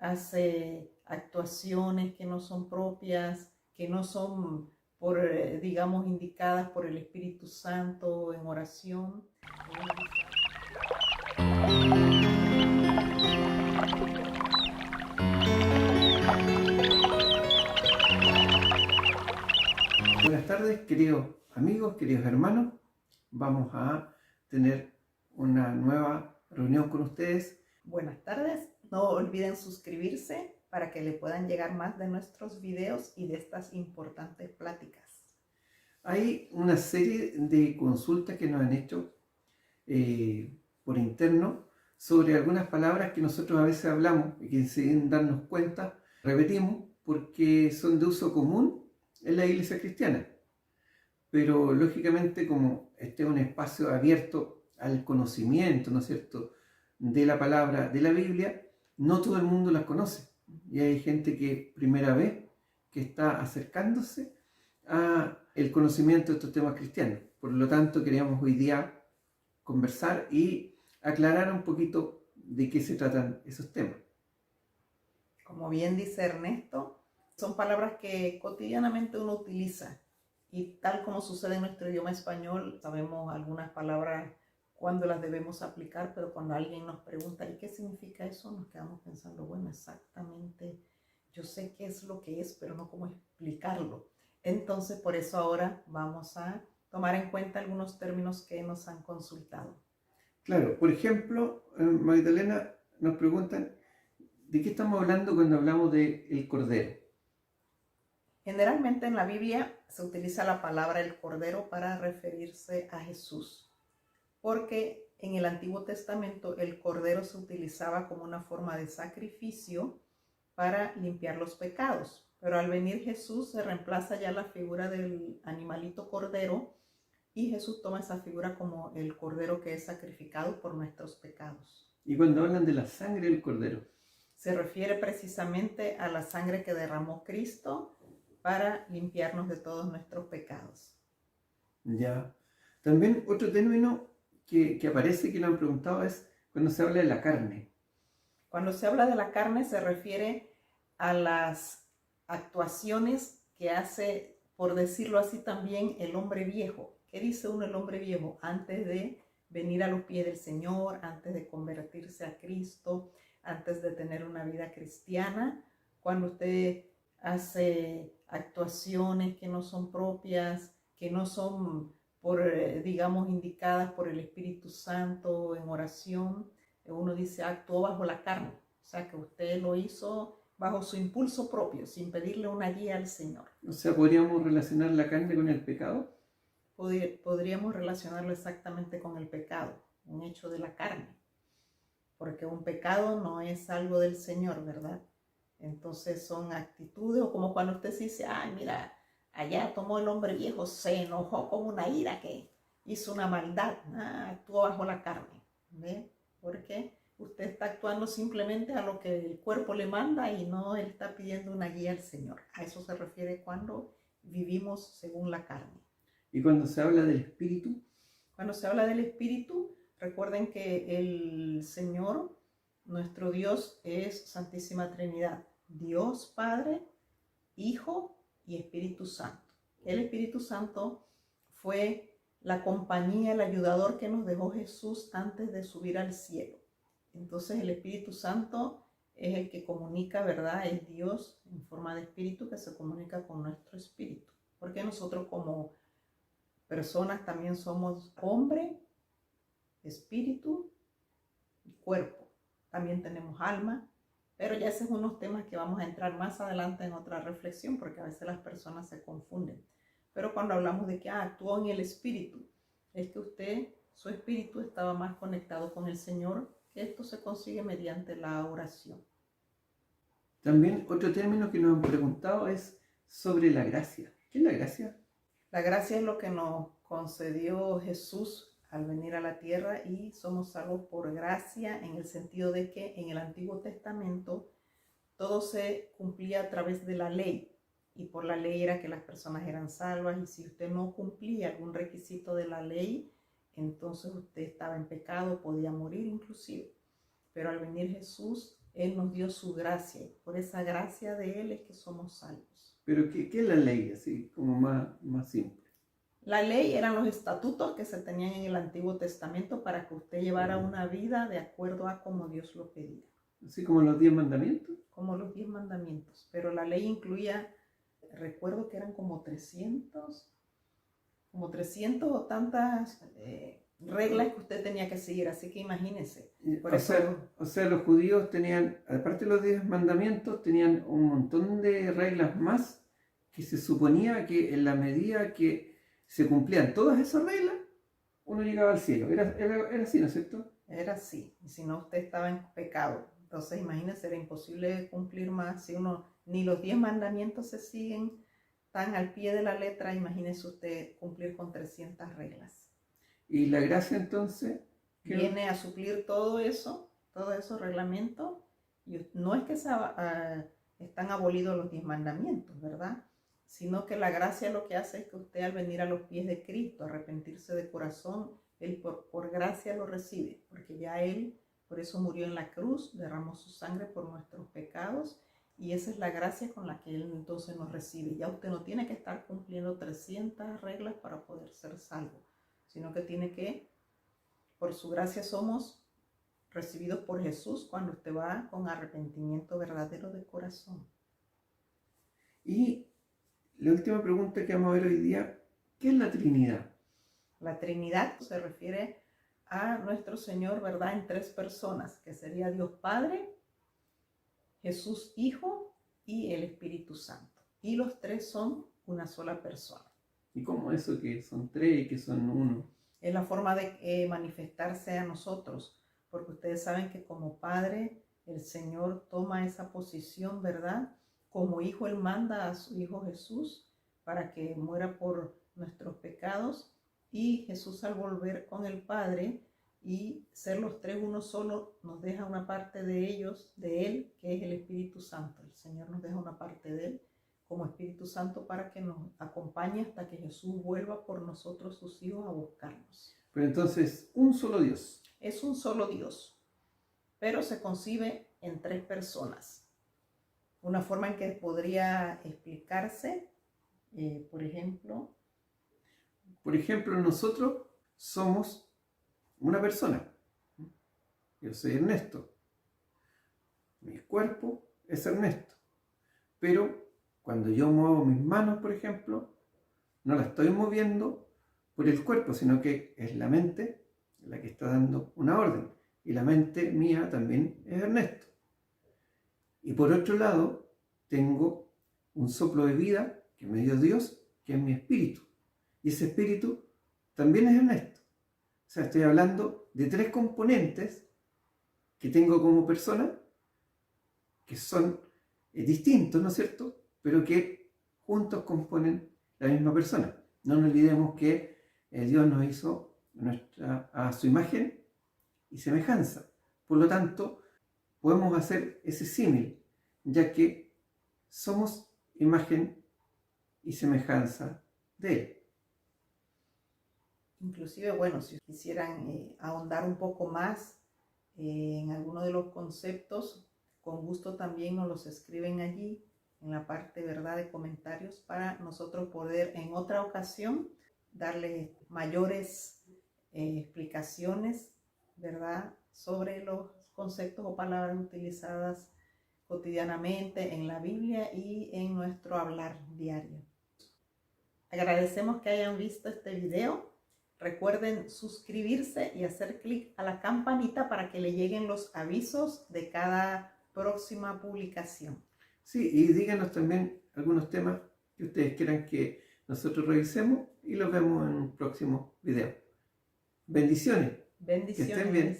hace actuaciones que no son propias, que no son digamos, indicadas por el Espíritu Santo en oración. Buenas tardes, queridos amigos, queridos hermanos. Vamos a tener una nueva reunión con ustedes. Buenas tardes. No olviden suscribirse para que le puedan llegar más de nuestros videos y de estas importantes pláticas. Hay una serie de consultas que nos han hecho por interno sobre algunas palabras que nosotros a veces hablamos y que sin darnos cuenta repetimos porque son de uso común en la iglesia cristiana. Pero lógicamente, como este es un espacio abierto al conocimiento, ¿no es cierto?, de la palabra de la Biblia, no todo el mundo las conoce. Y hay gente que primera vez que está acercándose a el conocimiento de estos temas cristianos. Por lo tanto, queríamos hoy día conversar y aclarar un poquito de qué se tratan esos temas. Como bien dice Ernesto, son palabras que cotidianamente uno utiliza. Y tal como sucede en nuestro idioma español, sabemos algunas palabras cuándo las debemos aplicar, pero cuando alguien nos pregunta, ¿y qué significa eso? Nos quedamos pensando, bueno, exactamente, yo sé qué es lo que es, pero no cómo explicarlo. Entonces, por eso ahora vamos a tomar en cuenta algunos términos que nos han consultado. Claro, por ejemplo, Magdalena, nos preguntan, ¿de qué estamos hablando cuando hablamos del Cordero? Generalmente en la Biblia se utiliza la palabra el Cordero para referirse a Jesús, porque en el Antiguo Testamento el Cordero se utilizaba como una forma de sacrificio para limpiar los pecados. Pero al venir Jesús se reemplaza ya la figura del animalito Cordero y Jesús toma esa figura como el Cordero que es sacrificado por nuestros pecados. Y cuando hablan de la sangre del Cordero, se refiere precisamente a la sangre que derramó Cristo para limpiarnos de todos nuestros pecados. Ya. También otro término que aparece, que lo han preguntado, es cuando se habla de la carne. Cuando se habla de la carne se refiere a las actuaciones que hace, por decirlo así también, el hombre viejo. ¿Qué dice uno el hombre viejo? Antes de venir a los pies del Señor, antes de convertirse a Cristo, antes de tener una vida cristiana, cuando usted hace actuaciones que no son propias, que no son digamos, indicadas por el Espíritu Santo en oración, uno dice actuó bajo la carne, o sea que usted lo hizo bajo su impulso propio, sin pedirle una guía al Señor. O sea, ¿podríamos relacionar la carne con el pecado? Podríamos relacionarlo exactamente con el pecado, un hecho de la carne, porque un pecado no es algo del Señor, ¿verdad? Entonces son actitudes, o como cuando usted dice, ay, mira, allá tomó el hombre viejo, se enojó con una ira que hizo una maldad, actuó bajo la carne, ¿ve? Porque usted está actuando simplemente a lo que el cuerpo le manda y no él está pidiendo una guía al Señor. A eso se refiere cuando vivimos según la carne. ¿Y cuando se habla del Espíritu? Cuando se habla del Espíritu, recuerden que el Señor, nuestro Dios, es Santísima Trinidad. Dios Padre, Hijo y Espíritu Santo. El Espíritu Santo fue la compañía, el ayudador que nos dejó Jesús antes de subir al cielo. Entonces el Espíritu Santo es el que comunica, ¿verdad? Es Dios en forma de espíritu que se comunica con nuestro espíritu. Porque nosotros como personas también somos hombre, espíritu y cuerpo. También tenemos alma. Pero ya esos son unos temas que vamos a entrar más adelante en otra reflexión, porque a veces las personas se confunden. Pero cuando hablamos de que actuó en el espíritu, es que usted, su espíritu estaba más conectado con el Señor, que esto se consigue mediante la oración. También otro término que nos han preguntado es sobre la gracia. ¿Qué es la gracia? La gracia es lo que nos concedió Jesús al venir a la tierra y somos salvos por gracia en el sentido de que en el Antiguo Testamento todo se cumplía a través de la ley y por la ley era que las personas eran salvas y si usted no cumplía algún requisito de la ley, entonces usted estaba en pecado, podía morir inclusive. Pero al venir Jesús Él nos dio su gracia y por esa gracia de Él es que somos salvos. Pero ¿qué es la ley? Así como más simple. La ley eran los estatutos que se tenían en el Antiguo Testamento para que usted llevara una vida de acuerdo a como Dios lo pedía. Así como los 10 mandamientos. Como los 10 mandamientos. Pero la ley incluía, recuerdo que eran como 300 o tantas reglas que usted tenía que seguir. Así que imagínese. O sea, los judíos tenían, aparte de los 10 mandamientos, tenían un montón de reglas más que se suponía que en la medida que se cumplían todas esas reglas, uno llegaba al cielo. Era así, ¿no es cierto? Era así. Y si no, usted estaba en pecado. Entonces, imagínese, era imposible cumplir más. Si ni los 10 mandamientos se siguen tan al pie de la letra, imagínese usted cumplir con 300 reglas. Y la gracia entonces viene a suplir todo eso, todos esos reglamentos. Y no es que están abolidos los 10 mandamientos, ¿verdad? Sino que la gracia lo que hace es que usted al venir a los pies de Cristo, arrepentirse de corazón, Él por gracia lo recibe, porque ya Él por eso murió en la cruz, derramó su sangre por nuestros pecados, y esa es la gracia con la que Él entonces nos recibe. Ya usted no tiene que estar cumpliendo 300 reglas para poder ser salvo, sino que tiene que, por su gracia somos recibidos por Jesús cuando usted va con arrepentimiento verdadero de corazón. Y la última pregunta que vamos a ver hoy día, ¿qué es la Trinidad? La Trinidad se refiere a nuestro Señor, ¿verdad? En 3 personas, que sería Dios Padre, Jesús Hijo y el Espíritu Santo. Y los 3 son una sola persona. ¿Y cómo eso que son 3 y que son 1? Es la forma de manifestarse a nosotros, porque ustedes saben que como Padre, el Señor toma esa posición, ¿verdad? Como Hijo, Él manda a su Hijo Jesús para que muera por nuestros pecados. Y Jesús, al volver con el Padre y ser los 3 uno solo, nos deja una parte de ellos, de Él, que es el Espíritu Santo. El Señor nos deja una parte de Él como Espíritu Santo para que nos acompañe hasta que Jesús vuelva por nosotros, sus hijos, a buscarnos. Pero entonces, un solo Dios. Es un solo Dios, pero se concibe en 3 personas. Una forma en que podría explicarse, por ejemplo, nosotros somos una persona. Yo soy Ernesto. Mi cuerpo es Ernesto. Pero cuando yo muevo mis manos, por ejemplo, no las estoy moviendo por el cuerpo, sino que es la mente la que está dando una orden. Y la mente mía también es Ernesto. Y por otro lado, tengo un soplo de vida que me dio Dios, que es mi espíritu. Y ese espíritu también es Ernesto. O sea, estoy hablando de 3 componentes que tengo como persona, que son distintos, ¿no es cierto? Pero que juntos componen la misma persona. No nos olvidemos que Dios nos hizo a su imagen y semejanza. Por lo tanto, podemos hacer ese símil, ya que somos imagen y semejanza de Él. Inclusive, bueno, si quisieran ahondar un poco más en alguno de los conceptos, con gusto también nos los escriben allí en la parte, ¿verdad?, de comentarios, para nosotros poder en otra ocasión darles mayores explicaciones, ¿verdad?, sobre los conceptos o palabras utilizadas cotidianamente en la Biblia y en nuestro hablar diario. Agradecemos que hayan visto este video. Recuerden suscribirse y hacer clic a la campanita para que le lleguen los avisos de cada próxima publicación. Sí, y díganos también algunos temas que ustedes quieran que nosotros revisemos y los vemos en un próximo video. Bendiciones. Bendiciones. Que estén bien.